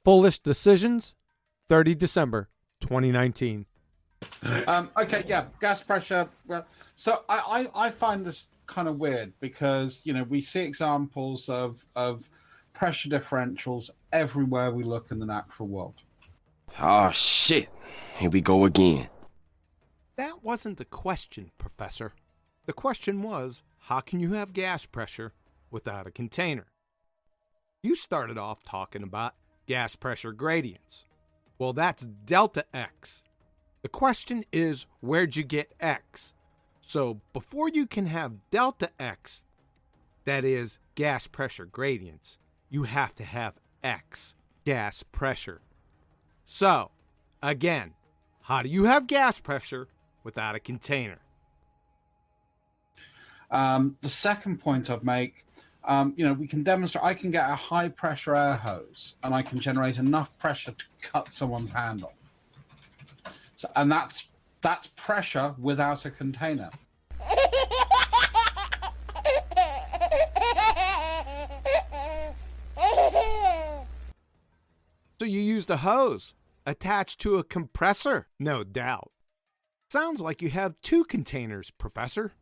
Foolish Decisions, 30 December 2019. Okay, yeah, gas pressure. Well, so I find this kind of weird because, you know, we see examples of pressure differentials everywhere we look in the natural world. Oh, shit. Here we go again. That wasn't the question, Professor. The question was, how can you have gas pressure without a container? You started off talking about gas pressure gradients. Well, that's delta X. The question is, where'd you get X? So before you can have delta X, that is gas pressure gradients, you have to have X, gas pressure. So, again, how do you have gas pressure without a container? The second point I'd make, you know, we can demonstrate, I can get a high pressure air hose and I can generate enough pressure to cut someone's hand off. So, and that's pressure without a container. So you used a hose attached to a compressor, no doubt. Sounds like you have two containers, Professor.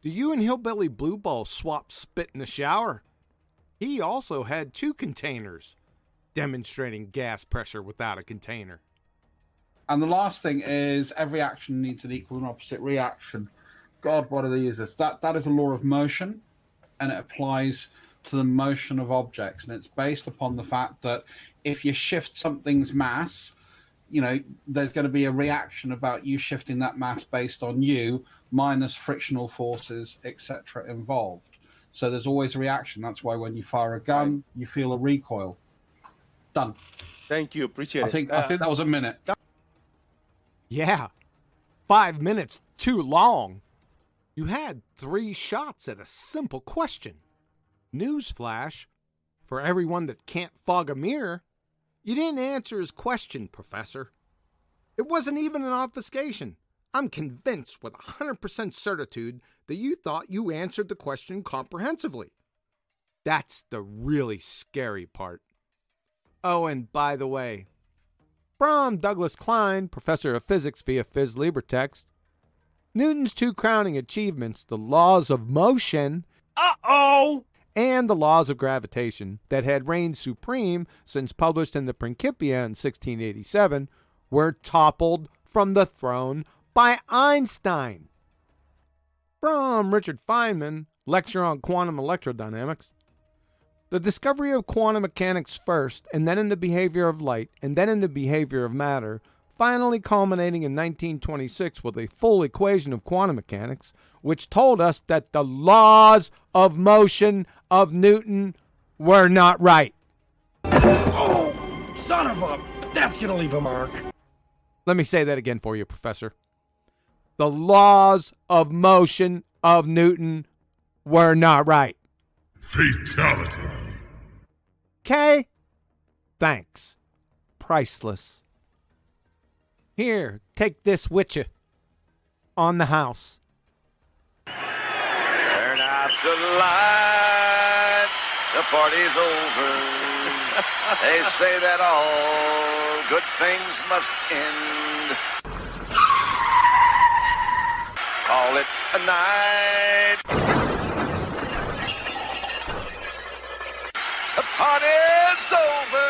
Do you and Hillbilly Blue Ball swap spit in the shower? He also had two containers, demonstrating gas pressure without a container. And the last thing is every action needs an equal and opposite reaction. God, what are the uses? That is a law of motion, and it applies to the motion of objects. And it's based upon the fact that if you shift something's mass, you know, there's going to be a reaction about you shifting that mass based on you, minus frictional forces, etc. involved. So there's always a reaction. That's why when you fire a gun, you feel a recoil. Done. Thank you. Appreciate it. I think that was a minute. Yeah, 5 minutes too long. You had 3 shots at a simple question. Newsflash, for everyone that can't fog a mirror, you didn't answer his question, Professor. It wasn't even an obfuscation. I'm convinced with 100% certitude that you thought you answered the question comprehensively. That's the really scary part. Oh, and by the way, from Douglas Klein, Professor of Physics via Phys Libre Text, Newton's 2 crowning achievements, the laws of motion, and the laws of gravitation that had reigned supreme since published in the Principia in 1687, were toppled from the throne by Einstein. From Richard Feynman, Lecture on Quantum Electrodynamics, the discovery of quantum mechanics first, and then in the behavior of light, and then in the behavior of matter, finally culminating in 1926 with a full equation of quantum mechanics, which told us that the laws of motion of Newton were not right. Oh, son of a... That's gonna leave a mark. Let me say that again for you, Professor. The laws of motion of Newton were not right. Fatality. Okay? Thanks. Priceless. Here, take this with you. On the house. Turn out the lights. The party's over. They say that all good things must end. Call it a night. The party's over.